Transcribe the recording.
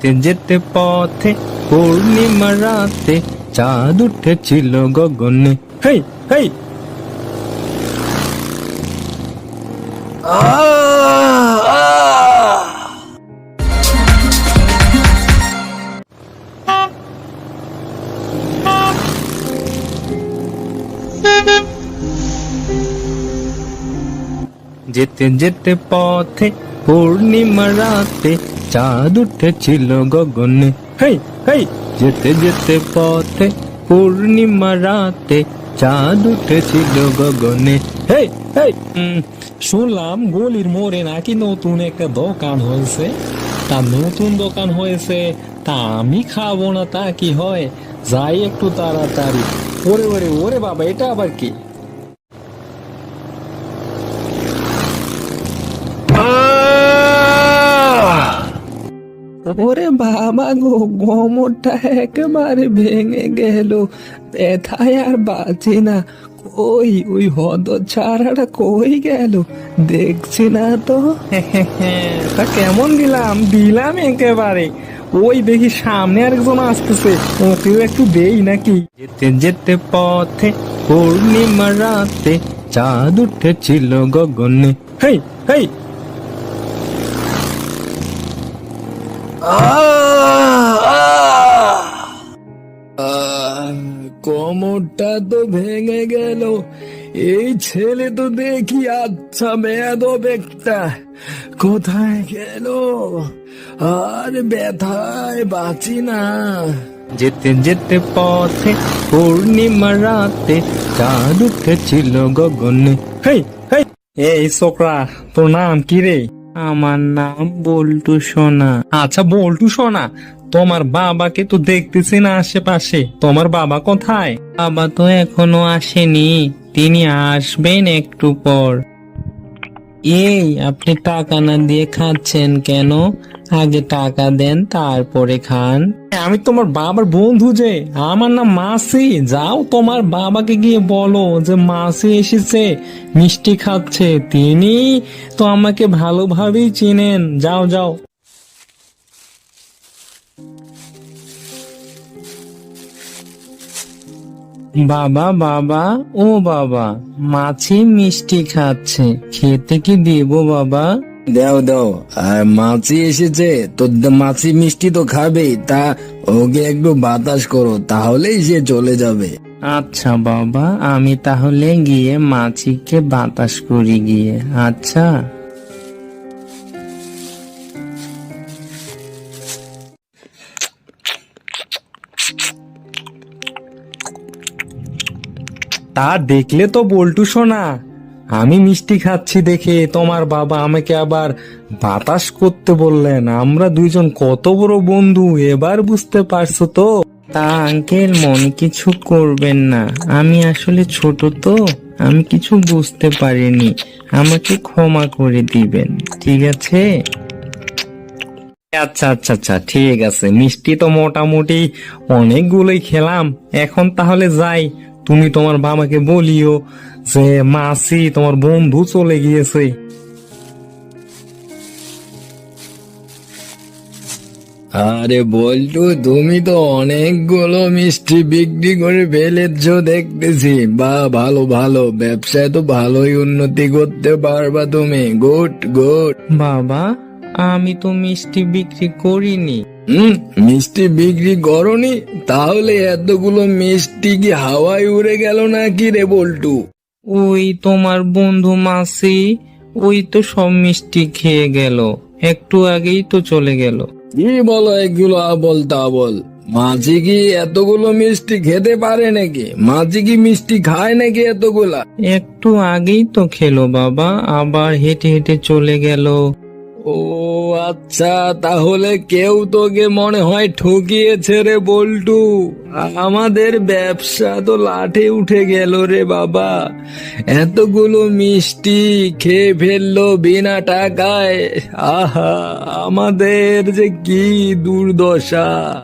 যেতে যেতে পথে পূর্ণিমা রাতে চাঁদ উঠেছিল গগনে। হেই হেই যেতে যেতে পথে পূর্ণিমা রাতে চাঁদ উঠেছিল গগনে। হেই হেই যেতে যেতে পথে পূর্ণিমা রাতে চাঁদ উঠেছিল গগনে। হেই হেই শুনলাম গলির মোড়ে নাকি নতুন একটা দোকান হয়েছে। তা নতুন দোকান হয়েছে, তা আমি খাবো না তা কি হয়? যাই একটু তাড়াতাড়ি। ওরে ওরে ওরে বাবা, এটা আবার কি? ওরে বাবা গো, কোমরটা একেবারে ভেঙে গেল, ব্যথায় আর বাঁচি না। কই ওই হদ ছাড়াটা কই গেল? দেখছি না তো। তা কেমন দিলাম? দিলাম একেবারে। ওই দেখি সামনে আরেকজন আসতেছে, ওকেও একটু দেই নাকি? যেতে যেতে পথে পূর্ণিমা রাতে চাঁদ উঠেছিল গগনে। হেই হেই কোমরটা তো ভেঙে গেল। এই ছেলে তো দেখি আচ্ছা বেয়াদব একটা। কোথায় গেল? আর ব্যথায় বাঁচি না। যেতে যেতে পথে পূর্ণিমা রাতে চাঁদ উঠেছিল গগনে। হেই হেই এই ছোকরা, তোর নাম কি রে? আমার নাম বল্টু সোনা। আচ্ছা বল্টু সোনা, তোমার বাবাকে তো দেখতেছি না আশেপাশে। তোমার বাবা কোথায়? বাবা তো এখনো আসেনি, তিনি আসবেন একটু পর। এই আপনি টাকা না দিয়ে খাচ্ছেন কেন? আগে টাকা দেন তারপরে খান। আমি তোমার বাবার বন্ধু যে, আমার নাম মাসি। যাও তোমার বাবাকে গিয়ে বলো যে মাসি এসেছে, মিষ্টি খাচ্ছে। তিনি তো আমাকে ভালোভাবেই চিনেন। যাও যাও। বাবা বাবা, ও বাবা, মাছি মিষ্টি খাচ্ছে, খেতে কি দেব বাবা? দাও দাও। আর মাছি এসেছে তো, মাছি মিষ্টি তো খাবেই, তা ওকে একটু বাতাস করো, তাহলেই সে চলে যাবে। আচ্ছা বাবা, আমি তাহলে গিয়ে মাছিকে বাতাস করি গিয়ে। আচ্ছা। তা দেখলে তো বল্টু সোনা, আমি মিষ্টি খাচ্ছি দেখে তোমার বাবা আমাকে আবার বাতাস করতে বললেন। আমরা দুইজন কত বড় বন্ধু, এবার বুঝতে পারছো তো? তা আঙ্কেল, মনে কিছু করবেন না, আমি আসলে ছোট তো, আমি কিছু বুঝতে পারিনি, আমাকে ক্ষমা করে দিবেন, ঠিক আছে? আচ্ছা আচ্ছা আচ্ছা, ঠিক আছে। মিষ্টি তো মোটামুটি অনেকগুলোই খেলাম। এখন তাহলে যাই, তুমি তোমার বাবাকে বলিও যে মাসি তোমার বন্ধু চলে গিয়েছে। আরে বল্টু, তুমি তো অনেকগুলো মিষ্টি বিক্রি করে ফেলেছ দেখতেছি। বা ভালো ভালো, ব্যবসায় তো ভালোই উন্নতি করতে পারবা তুমি। Good good. বাবা, আমি তো মিষ্টি বিক্রি করিনি। মিষ্টি বিক্রি করনি? তাহলে এতগুলো মিষ্টি কি হাওয়ায় উড়ে গেল নাকি রে বল্টু? ওই তোমার বন্ধু মাসি, ওই তো সব মিষ্টি খেয়ে গেল, একটু আগেই তো চলে গেল। কি বলো এগুলো আবল তাবল? মাঝি কি এতগুলো মিষ্টি খেতে পারে নাকি? মাঝি কি মিষ্টি খায় নাকি এতগুলা? একটু আগেই তো খেলো বাবা, আবার হেঁটে হেঁটে চলে গেল। ও আচ্ছা, তাহলে কেউ তোকে মনে হয় ঠকিয়েছে রে বল্টু। আমাদের ব্যবসা তো লাঠে উঠে গেল রে বাবা। এতগুলো মিষ্টি খেয়ে ফেললো বিনা টাকায়। আহা, আমাদের যে কি দুর্দশা।